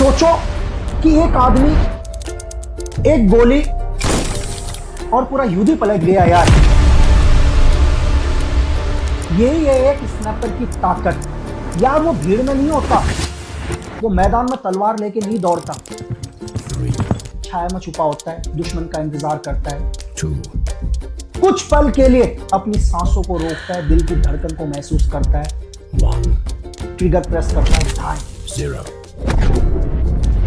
सोचो कि एक आदमी, एक गोली और पूरा युद्ध ही पलट गया यार। यही है एक स्नाइपर की ताकत यार। वो भीड़ में नहीं होता, वो मैदान में तलवार लेके नहीं दौड़ता, छाया में छुपा होता है, दुश्मन का इंतजार करता है, कुछ पल के लिए अपनी सांसों को रोकता है, दिल की धड़कन को महसूस करता है, ट्रिगर प्रेस करता है, टाइम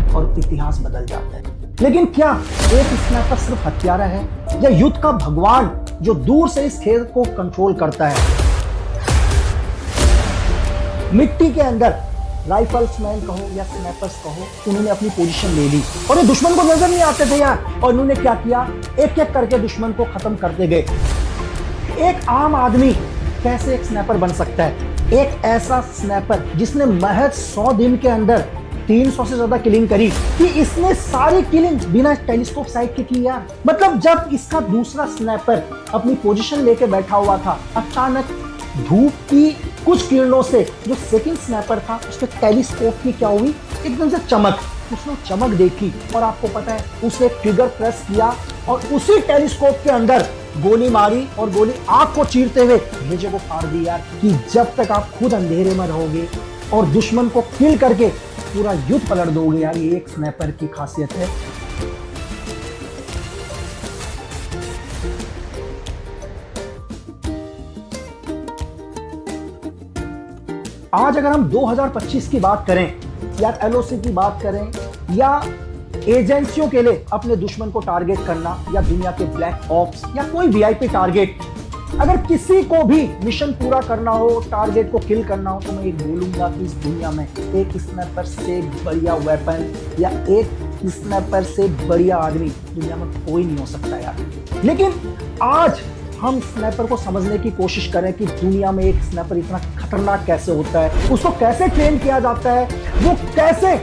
और इतिहास बदल जाता है। लेकिन क्या एक स्नाइपर सिर्फ हत्यारा है या युद्ध का भगवान जो दूर से इस खेल को कंट्रोल करता है? मिट्टी के अंदर राइफल्समैन कहो या स्नाइपर्स कहो, उन्होंने अपनी पोजीशन ले ली और ये दुश्मन को नजर नहीं आते थे यार। और उन्होंने क्या किया, एक एक करके दुश्मन को खत्म करते गए। एक आम आदमी कैसे एक स्नाइपर बन सकता है? एक ऐसा स्नाइपर जिसने महज 100 दिन के अंदर 300 से ज्यादा किलिंग करी, कि इसने सारी किलिंग बिना टेलीस्कोप साइट के की यार। मतलब जब इसका दूसरा स्नाइपर अपनी पोजीशन लेके बैठा हुआ था, अचानक धूप की कुछ किरणों से जो सेकंड स्नाइपर था उसके टेलीस्कोप की क्या हुई, एकदम से चमक। उसने चमक देखी और आपको पता है उसे ट्रिगर प्रेस किया और उसी टेलीस्कोप के अंदर गोली मारी और गोली आंख को चीरते हुए भेजे को फाड़ दी यार। कि जब तक आप खुद अंधेरे में रहोगे और दुश्मन को किल करके पूरा युद्ध पलट दोगे यार, ये एक स्नाइपर की खासियत है। आज अगर हम 2025 की बात करें या एलओसी की बात करें या एजेंसियों के लिए अपने दुश्मन को टारगेट करना या दुनिया के ब्लैक ऑप्स या कोई वीआईपी टारगेट, अगर किसी को भी मिशन पूरा करना हो, टारगेट को किल करना हो, तो मैं एक बोलूंगा कि इस दुनिया में एक स्नाइपर से बढ़िया वेपन या एक स्नाइपर से बढ़िया आदमी दुनिया में कोई नहीं हो सकता यार। लेकिन आज हम स्नाइपर को समझने की कोशिश करें कि दुनिया में एक स्नाइपर इतना खतरनाक कैसे होता है, उसको कैसे ट्रेन किया जाता है, वो कैसे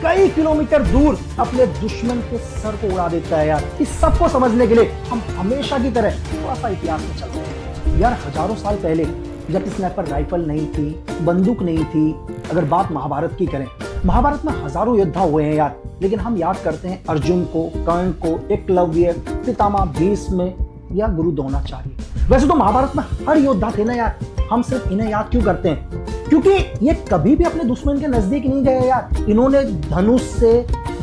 कई किलोमीटर दूर अपने दुश्मन के सर को उड़ा देता है यार। इस सब को समझने के लिए हम हमेशा की तरह थोड़ा सा इतिहास में चलते हैं यार। हजारों साल पहले जब स्नाइपर राइफल नहीं थी, बंदूक नहीं थी, अगर बात महाभारत की करें, महाभारत में हजारों योद्धा हुए हैं यार। लेकिन हम याद करते हैं अर्जुन को, कर्ण को, एकलव्य, पितामह भीष्म या गुरु द्रोणाचार्य। वैसे तो महाभारत में हर योद्धा थे ना यार, हम सिर्फ इन्हें याद क्यों करते हैं? क्योंकि ये कभी भी अपने दुश्मन के नजदीक नहीं गए यार। इन्होंने धनुष से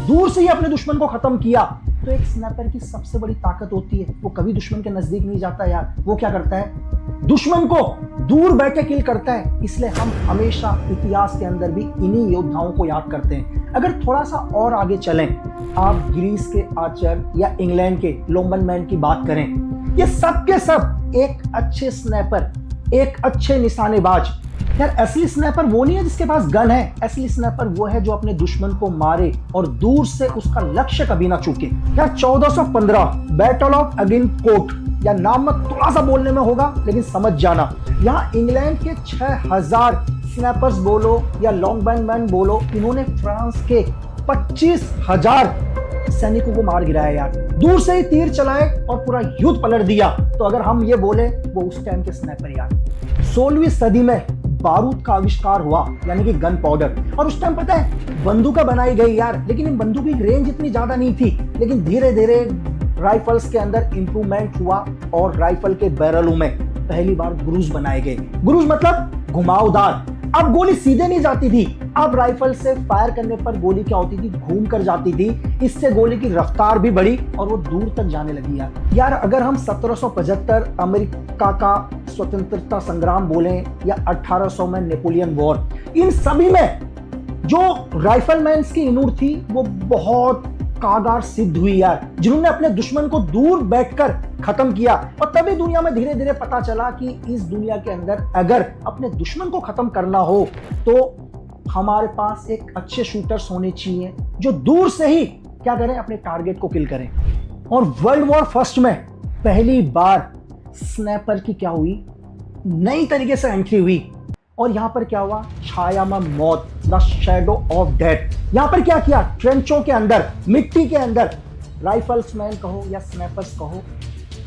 दूर से ही अपने दुश्मन को खत्म किया। तो एक स्नाइपर की सबसे बड़ी ताकत होती है, वो कभी दुश्मन के नजदीक नहीं जाता यार। वो क्या करता है, दुश्मन को दूर बैठे किल करता है। इसलिए हम हमेशा इतिहास के अंदर भी इन्हीं योद्धाओं को याद करते हैं। अगर थोड़ा सा और आगे चलें, आप ग्रीस के आर्चर या इंग्लैंड के लोम्बनमैन की बात करें, ये सब के सब एक अच्छे स्नाइपर, एक अच्छे निशानेबाज। यार असली स्नाइपर वो नहीं है जिसके पास गन है, असली स्नाइपर वो है जो अपने दुश्मन को मारे और दूर से उसका लक्ष्य कभी ना चूके। यार 1415 बैटल ऑफ अगिनकोर्ट, या नाम में थोड़ा सा बोलने में होगा लेकिन समझ जाना, यहाँ इंग्लैंड के 6000 स्नाइपर्स बोलो या लॉन्गबैनमैन बोलो, इन्होंने फ्रांस के 25,000 सैनिकों को मार गिराया यार। दूर से ही तीर चलाए और पूरा युद्ध पलट दिया। तो अगर हम ये बोले, वो उस टाइम के स्नाइपर यार। 16वीं सदी में बारूद का आविष्कार हुआ, यानी कि गन पाउडर। और उस टाइम पता है बंदूकें बनाई गई यार, लेकिन इन बंदूकों की रेंज इतनी ज्यादा नहीं थी। लेकिन धीरे धीरे राइफल्स के अंदर इंप्रूवमेंट हुआ और राइफल के बैरलों में पहली बार गुरूज बनाए गए। गुरूज मतलब घुमावदार। अब गोली सीधे नहीं जाती थी, अब राइफल से फायर करने पर गोली क्या होती थी, घूम कर जाती थी। इससे गोली की रफ्तार भी बढ़ी और वो दूर तक जाने लगी यार। अगर हम 1775 अमेरिका का स्वतंत्रता संग्राम बोलें या 1800 में नेपोलियन वॉर, इन सभी में जो राइफलमैन की इनूर थी वो बहुत कारगर सिद्ध हुई यार, जिन्होंने अपने दुश्मन को दूर बैठकर खत्म किया। और तभी दुनिया में धीरे धीरे पता चला कि इस दुनिया के अंदर अगर अपने दुश्मन को खत्म करना हो तो हमारे पास एक अच्छे शूटर्स होने चाहिए जो दूर से ही क्या करें, अपने टारगेट को किल करें। और वर्ल्ड वॉर फर्स्ट में पहली बार स्नाइपर की क्या हुई, नई तरीके से एंट्री हुई। और यहां पर क्या हुआ, छाया में मौत, द शैडो ऑफ डेथ। यहां पर क्या किया, ट्रेंचों के अंदर, मिट्टी के अंदर राइफल्समैन कहो या स्नाइपर्स कहो,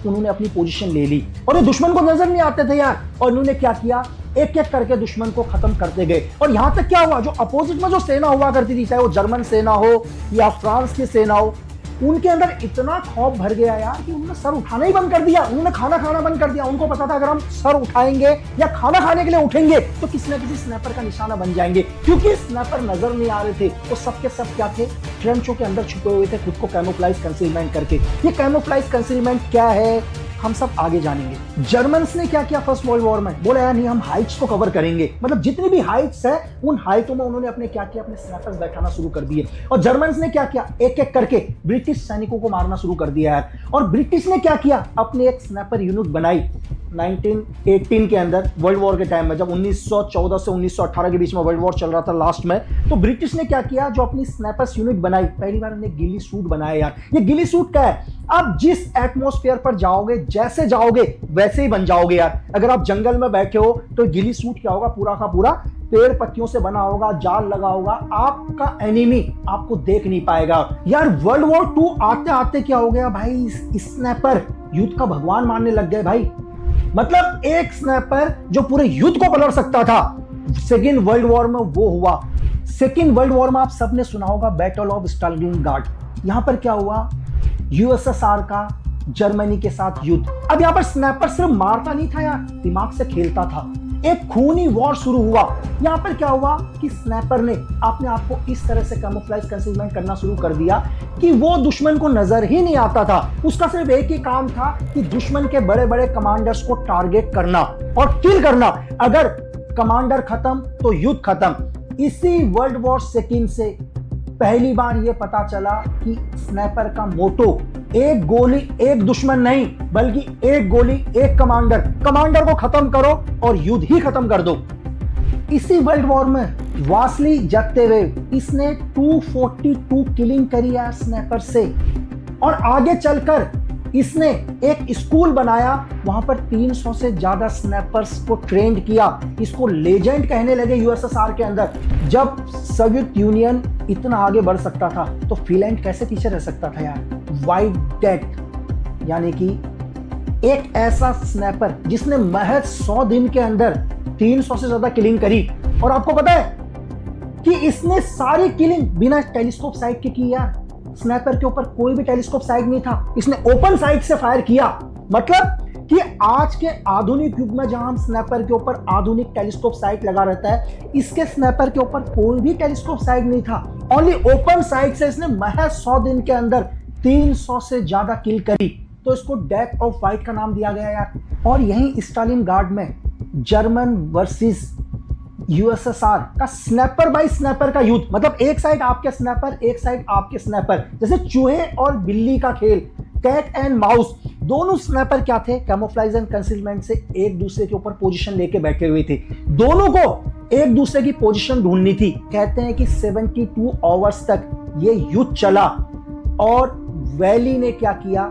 उन्होंने अपनी पोजीशन ले ली और ये दुश्मन को नजर नहीं आते थे यार। और इन्होंने क्या किया, एक एक करके दुश्मन को खत्म करते गए। और यहां तक क्या हुआ, जो अपोजिट में जो सेना हुआ करती थी, चाहे वो जर्मन सेना हो या फ्रांस की सेना हो, उनके अंदर इतना खौफ भर गया यार कि उन्होंने सर उठाना ही बंद कर दिया, उन्होंने खाना खाना बंद कर दिया। उनको पता था अगर हम सर उठाएंगे या खाना खाने के लिए उठेंगे तो किसी ना किसी स्नैपर का निशाना बन जाएंगे, क्योंकि स्नैपर नजर नहीं आ रहे थे। वो सबके सब क्या थे, ट्रेंचों के अंदर छुपे हुए थे, खुद को कैमोफ्लाइज कंसीलमेंट करके। ये कैमोफ्लाइज कंसीलमेंट क्या है हम सब आगे जानेंगे। जर्मन्स ने क्या किया फर्स्ट वर्ल्ड वॉर में, बोला यार नहीं हम हाइट्स को कवर करेंगे, मतलब जितनी भी हाइट्स है उन हाइटों में उन्होंने अपने क्या किया, अपने स्नैपर्स बैठाना शुरू कर दिए। और जर्मन्स ने क्या किया, एक एक करके ब्रिटिश सैनिकों को मारना शुरू कर दिया यार। और ब्रिटिश ने क्या किया, अपनी एक स्नैपर यूनिट बनाई 1918 के अंदर, वर्ल्ड वॉर के टाइम में, जब 1914 से 1918 के बीच में वर्ल्ड वॉर चल रहा था लास्ट में, तो ब्रिटिश ने क्या किया, जो अपनी स्नैपर्स यूनिट बनाई, पहली बार उन्हें गिली सूट बनाया यार। ये गिली सूट क्या है, आप जिस एटमॉस्फेयर पर जाओगे, जैसे जाओगे वैसे ही बन जाओगे यार। अगर आप जंगल में बैठे हो तो गिली सूट क्या होगा, पूरा का पूरा पेड़ पत्तियों से बना होगा, जाल लगा होगा, आपका एनिमी आपको देख नहीं पाएगा यार। वर्ल्ड वॉर 2 आते आते क्या हो गया भाई, स्नैपर युद्ध का भगवान मानने लग गए भाई। मतलब एक स्नैपर जो पूरे युद्ध को पलट सकता था, सेकेंड वर्ल्ड वॉर में वो हुआ। सेकेंड वर्ल्ड वॉर में आप सबने सुना होगा बैटल ऑफ स्टालिनग्राड। यहां पर क्या हुआ, यूएसएसआर का जर्मनी के साथ युद्ध। अब यहां पर स्नैपर सिर्फ मारता नहीं था यार, दिमाग से खेलता था। एक खूनी वॉर शुरू हुआ। यहां पर क्या हुआ कि स्नैपर ने अपने आप को इस तरह से कैमोफ्लेज कंसीलमेंट करना शुरू कर दिया कि वो दुश्मन को नजर ही नहीं आता था। उसका सिर्फ एक ही काम था कि दुश्मन के बड़े बड़े कमांडर्स को टारगेट करना और किल करना। अगर कमांडर खत्म तो युद्ध खत्म। इसी वर्ल्ड वॉर सेकेंड से पहली बार यह पता चला कि स्नैपर का मोटो एक गोली एक दुश्मन नहीं, बल्कि एक गोली एक कमांडर, कमांडर को खत्म करो और युद्ध ही खत्म कर दो। इसी वर्ल्ड वॉर में वासली जत्तेवेव, इसने 242 किलिंग करी है स्नैपर से। और आगे चलकर इसने एक स्कूल बनाया, वहां पर 300 से ज्यादा स्नैपर्स को ट्रेंड किया। इसको लेजेंड कहने लगे यूएसएसआर के अंदर। जब सोवियत यूनियन इतना आगे बढ़ सकता था तो फिनलैंड कैसे पीछे रह सकता था यार। व्हाइट डेथ, यानी कि एक ऐसा स्नैपर जिसने महज 100 दिन के अंदर 300 से ज्यादा किलिंग करी। और आपको पता है कि इसने सारी किलिंग बिना टेलीस्कोप साइट के की यार। स्नैपर के ऊपर कोई भी टेलीस्कोप साइट नहीं था, इसने ओपन साइट से फायर किया। मतलब कि आज के आधुनिक युग में जहां हम स्नैपर के ऊपर आधुनिक टेलीस्कोप साइट लगा रहता है, इसके स्नैपर के ऊपर कोई भी टेलीस्कोप साइट नहीं था। ओनली ओपन साइट से इसने महज 100 दिन के अंदर 300 से ज्यादा किल करी। तो इसको डेथ ऑफ व्हाइट का नाम दिया गया यार। और यहीं स्टालिनग्राड में जर्मन वर्सेस यूएसएसआर का स्नैपर बाय स्नैपर का युद्ध, मतलब एक साइड आपके स्नैपर, एक साइड आपके स्नैपर, जैसे चूहे और बिल्ली का खेल, कैट एंड माउस। दोनों स्नैपर क्या थे, कैमोफ्लेज एंड कंसीलमेंट से एक दूसरे के ऊपर पोजीशन लेके बैठे हुए थे। दोनों को एक दूसरे की पोजीशन ढूंढनी थी। कहते हैं कि 72 आवर्स तक ये युद्ध चला। और वैली ने क्या किया,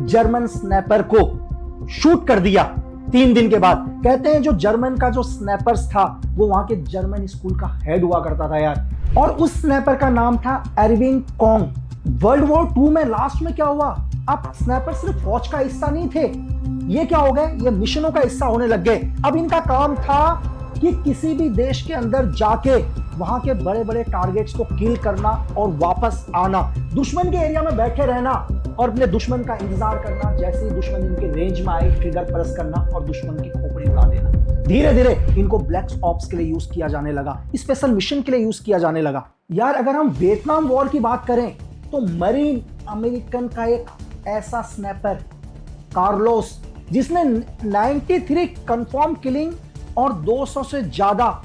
जर्मन स्नैपर को शूट कर दिया 3 दिन के बाद। कहते हैं जो जर्मन का जो स्नैपर्स था वो वहां के जर्मन स्कूल का हेड हुआ करता था यार। और उस स्नैपर का नाम था एरविंग कॉन्ग। वर्ल्ड वॉर 2 में लास्ट में क्या हुआ, अब स्नैपर सिर्फ फौज का हिस्सा नहीं थे, ये क्या हो गए, ये मिशनों का हिस्सा होने लग गए। अब इनका काम था कि किसी भी देश के अंदर जाके वहां के बड़े बड़े टारगेट्स को किल करना और वापस आना, दुश्मन के एरिया में बैठे रहना और अपने दुश्मन का इंतजार करना। जैसे ही दुश्मन इनके रेंज में आए, ट्रिगर प्रेस करना और दुश्मन की खोपड़ी उड़ा देना। धीरे धीरे इनको ब्लैक ऑप्स के लिए यूज किया जाने लगा, स्पेशल मिशन के लिए यूज किया जाने लगा यार। अगर हम वियतनाम वॉर की बात करें तो मरीन अमेरिकन का एक ऐसा स्नैपर कार्लोस, जिसने 93 कंफर्म किलिंग और 200 से ज्यादा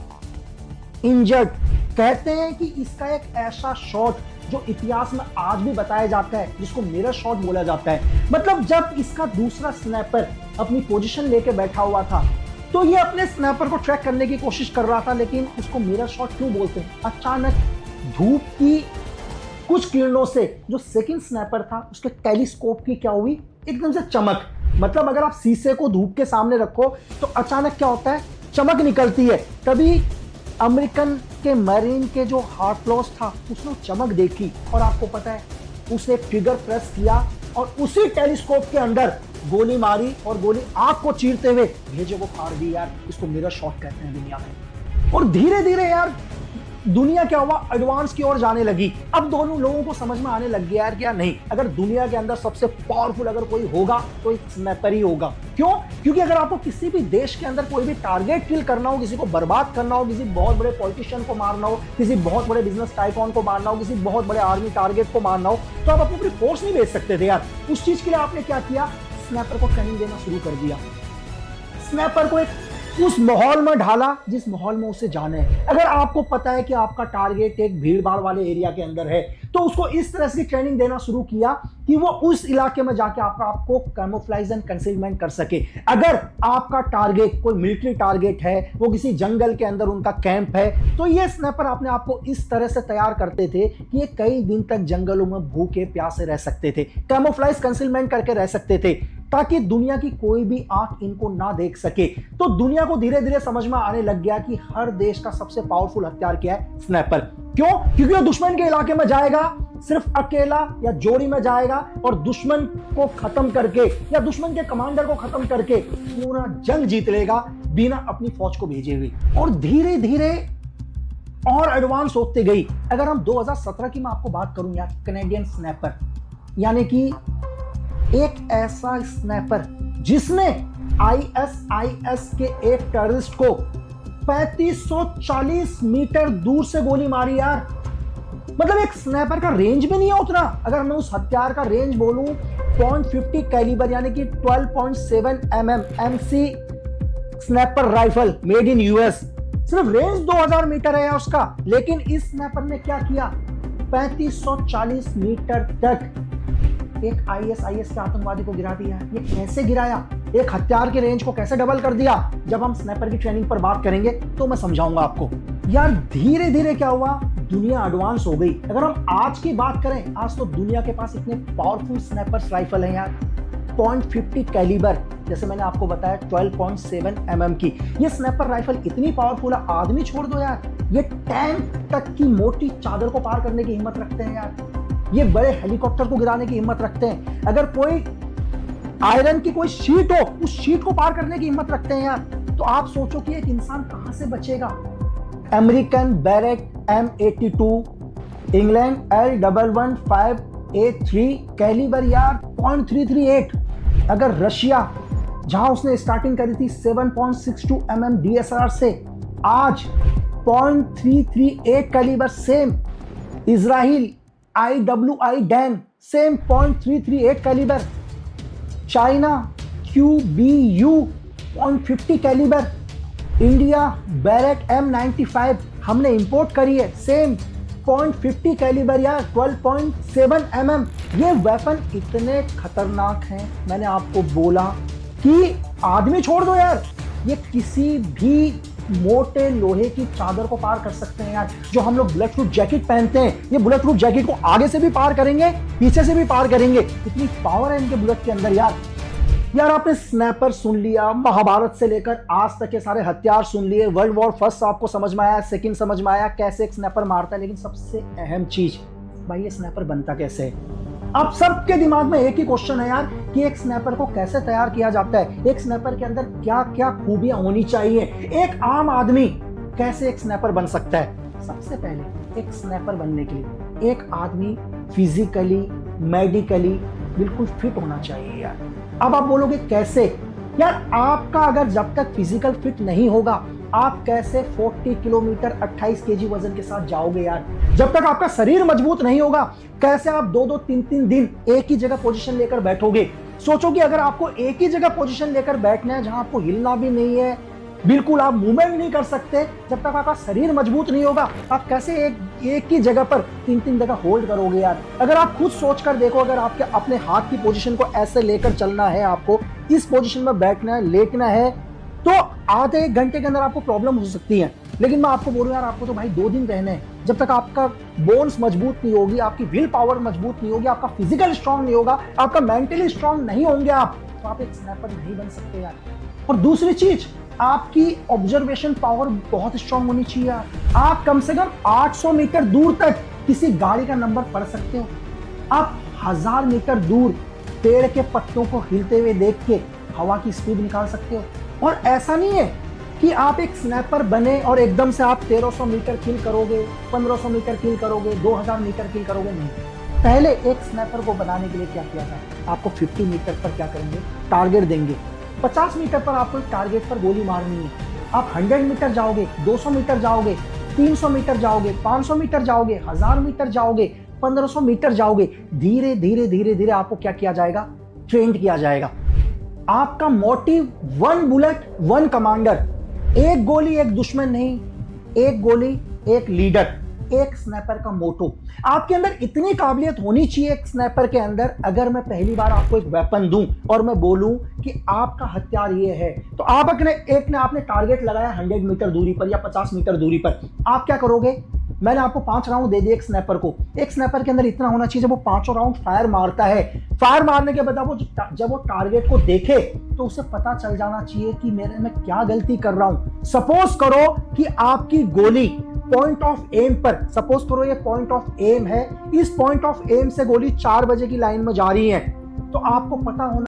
इंजर्ड। कहते हैं कि इसका एक ऐसा शॉट जो इतिहास में आज भी बताया जाता है, जिसको मिरर शॉट बोला जाता है। मतलब जब इसका दूसरा स्नैपर अपनी पोजीशन लेके बैठा हुआ था तो ये अपने स्नैपर को ट्रैक करने की कोशिश कर रहा था, लेकिन उसको मिरर शॉट क्यों बोलते हैं। अचानक धूप की कुछ किरणों से जो सेकंड स्नैपर था उसके टेलीस्कोप की क्या हुई, एकदम से चमक। मतलब अगर आप शीशे को धूप के सामने रखो तो अचानक क्या होता है, चमक निकलती है। तभी अमेरिकन के मरीन के जो हार्ट लॉस था उसने चमक देखी और आपको पता है उसे ट्रिगर प्रेस किया और उसी टेलीस्कोप के अंदर गोली मारी और गोली आंख को चीरते हुए भेजे को फाड़ दी यार। इसको मिरर शॉट कहते हैं दुनिया में। और धीरे धीरे यार दुनिया क्या हुआ, एडवांस की ओर जाने लगी। अब दोनों लोगों को समझ में आने लग गया यार क्या नहीं, अगर दुनिया के अंदर सबसे पावरफुल अगर कोई होगा तो एक स्नाइपर ही होगा। क्यों? क्योंकि अगर आपको किसी भी देश के अंदर कोई भी टारगेट किल करना हो, किसी को बर्बाद करना हो, किसी बहुत बड़े पॉलिटिशियन को मारना हो, किसी बहुत बड़े बिजनेस टाइकॉन को मारना हो, किसी बहुत बड़े आर्मी टारगेट को मारना हो, तो आप अपनी पूरी फोर्स नहीं भेज सकते थे यार। उस चीज के लिए आपने क्या किया, स्नाइपर को ट्रेनिंग देना शुरू कर दिया। स्नाइपर को एक उस माहौल में ढाला जिस माहौल में उसे जाना है। अगर आपको पता है कि आपका टारगेट एक भीड़ भाड़ वाले एरिया के अंदर है, तो उसको इस तरह से ट्रेनिंग देना शुरू किया कि वो उस इलाके में जाके आपको कैमोफ्लेज एंड कंसीलमेंट कर सके। अगर आपका टारगेट कोई मिलिट्री टारगेट है, वो किसी जंगल के अंदर उनका कैंप है, तो ये स्नाइपर अपने आप को इस तरह से तैयार करते थे कि ये कई दिन तक जंगलों में भूखे प्यासे रह सकते थे, कैमोफ्लेज कंसीलमेंट करके रह सकते थे, ताकि दुनिया की कोई भी आंख इनको ना देख सके। तो दुनिया को धीरे धीरे समझ में आने लग गया कि हर देश का सबसे पावरफुल हथियार क्या है, स्नाइपर। क्यों? क्योंकि वो दुश्मन के इलाके में जाएगा, सिर्फ अकेला या जोड़ी में जाएगा और दुश्मन को खत्म करके या दुश्मन के कमांडर को खत्म करके पूरा जंग जीत लेगा बिना अपनी फौज को भेजे हुए। और धीरे धीरे और एडवांस होते गई। अगर हम 2017 की मैं आपको बात करूं यार, कैनेडियन स्नाइपर, यानी कि एक ऐसा स्नाइपर जिसने आईएसआईएस के एक टेररिस्ट को 3540 मीटर दूर से गोली मारी यार। मतलब एक स्नाइपर का रेंज भी नहीं है उतना। अगर मैं उस हथियार का रेंज बोलूं, .50 कैलिबर यानी कि 12.7 mm MC sniper rifle made in US, सिर्फ रेंज 2000 मीटर है उसका। लेकिन इस स्नाइपर ने क्या किया, 3540 मीटर तक एक आईएसआईएस के आतंकवादी को गिरा दिया। ये कैसे गिराया, एक हथियार के रेंज को कैसे डबल कर दिया, जब हम स्नाइपर की ट्रेनिंग पर बात करेंगे तो मैं समझाऊंगा आपको। यार धीरे धीरे क्या हुआ, दुनिया एडवांस हो गई। अगर हम आज की बात करें, आज तो दुनिया के पास इतने पावरफुल स्नाइपर्स राइफल हैं यार। .50 कैलिबर, जैसे मैंने आपको बताया 12.7 mm की ये स्नाइपर राइफल इतनी पावरफुल है, आदमी छोड़ दो यार, ये टैंक तक की मोटी चादर को पार करने की हिम्मत रखते हैं यार। ये बड़े हेलीकॉप्टर को गिराने की हिम्मत रखते हैं। अगर कोई आयरन की कोई शीट हो, उस शीट को पार करने की हिम्मत रखते हैं यार। तो आप सोचो कि एक इंसान कहां से बचेगा। American Barrett M82, England L115A3 calibre यार 0.338। अगर रशिया, जहां उसने स्टार्टिंग करी थी 7.62 mm DSR से, आज 0.338 calibre same. Israel IWI Dan same 0.338 calibre. China QBU 0.50 calibre. India Barrett M95 हमने इंपोर्ट करी है, सेम 0.50 कैलिबर यार 12.7 mm। ये वेपन इतने खतरनाक हैं, मैंने आपको बोला कि आदमी छोड़ दो यार, ये किसी भी मोटे लोहे की चादर को पार कर सकते हैं यार। जो हम लोग बुलेट प्रूफ जैकेट पहनते हैं, ये बुलेट प्रूफ जैकेट को आगे से भी पार करेंगे, पीछे से भी पार करेंगे। इतनी पावर है इनके बुलेट के अंदर यार। यार आपने स्नाइपर सुन लिया, महाभारत से लेकर आज तक के सारे हथियार सुन लिए, वर्ल्ड वॉर फर्स्ट आपको समझ में आया, सेकंड समझ में आया कैसे एक स्नाइपर मारता है, लेकिन सबसे अहम चीज भाई, ये स्नाइपर बनता कैसे है। आप सबके दिमाग में एक ही क्वेश्चन है यार कि एक स्नाइपर को कैसे तैयार किया जाता है, एक स्नाइपर के अंदर क्या क्या खूबियां होनी चाहिए, एक आम आदमी कैसे एक स्नाइपर बन सकता है। सबसे पहले एक स्नाइपर बनने के लिए एक आदमी फिजिकली, मेडिकली बिल्कुल फिट होना चाहिए यार। अब आप बोलोगे कैसे यार, आपका अगर जब तक फिजिकल फिट नहीं होगा, आप कैसे 40 किलोमीटर 28 केजी वजन के साथ जाओगे यार। जब तक आपका शरीर मजबूत नहीं होगा, कैसे आप 2-2, 3-3 दिन एक ही जगह पोजीशन लेकर बैठोगे। सोचो कि अगर आपको एक ही जगह पोजीशन लेकर बैठना है, जहां आपको हिलना भी नहीं है, बिल्कुल आप मूवमेंट नहीं कर सकते, जब तक आपका शरीर मजबूत नहीं होगा, आप कैसे एक ही जगह पर 3-3 जगह होल्ड करोगे यार। अगर आप खुद सोच कर देखो, अगर आपके अपने हाथ की पोजीशन को ऐसे लेकर चलना है, आपको इस पोजीशन में बैठना है, लेटना है, तो आधे एक घंटे के अंदर आपको प्रॉब्लम हो सकती है। लेकिन मैं आपको बोलूं यार, आपको तो भाई 2 दिन रहने हैं। जब तक आपका बोन्स मजबूत नहीं होगी, आपकी विल पावर मजबूत नहीं होगी, आपका फिजिकल स्ट्रांग नहीं होगा, आपका मेंटली स्ट्रांग नहीं होंगे आप, तो आप एक स्नाइपर नहीं बन सकते यार। और दूसरी चीज, आपकी ऑब्जर्वेशन पावर बहुत स्ट्रांग होनी चाहिए यार। आप कम से कम 800 मीटर दूर तक किसी गाड़ी का नंबर पढ़ सकते हो। आप 1000 मीटर दूर पेड़ के पत्तों को हिलते हुए देख के हवा की स्पीड निकाल सकते हो। और ऐसा नहीं है कि आप एक स्नैपर बने और एकदम से आप 1300 मीटर किल करोगे, 1500 मीटर किल करोगे, 2000 मीटर किल करोगे, नहीं। पहले एक स्नैपर को बनाने के लिए क्या किया जाए, आपको 50 मीटर पर क्या करेंगे, टारगेट देंगे। 50 मीटर पर आपको एक टारगेट पर गोली मारनी है। आप 100 मीटर जाओगे, 200 मीटर जाओगे, 300 मीटर जाओगे, 500 मीटर जाओगे, 1000 मीटर जाओगे, 1500 मीटर जाओगे, धीरे धीरे धीरे धीरे आपको क्या किया जाएगा, ट्रेंड किया जाएगा। आपका मोटिव 1 बुलेट 1 कमांडर, एक गोली एक दुश्मन नहीं, एक गोली एक लीडर, एक स्नैपर का मोटो। आपके अंदर इतनी काबिलियत होनी चाहिए एक स्नैपर के अंदर, अगर मैं पहली बार आपको एक वेपन दूं और मैं बोलूं कि आपका हथियार ये है, तो आप आपने टारगेट लगाया 100 मीटर दूरी पर या 50 मीटर दूरी पर, आप क्या करोगे, मैंने आपको 5 राउंड दे दिए एक स्नैपर को। एक स्नैपर के अंदर इतना होना चाहिए, जब वो 5 राउंड फायर मारता है, फायर मारने के बाद जब वो टारगेट को देखे तो उसे पता चल जाना चाहिए कि मैं क्या गलती कर रहा हूं। सपोज करो कि आपकी गोली पॉइंट ऑफ एम पर, सपोज करो ये पॉइंट ऑफ एम है, इस पॉइंट ऑफ एम से गोली 4 बजे की लाइन में जा रही है, तो आपको पता होना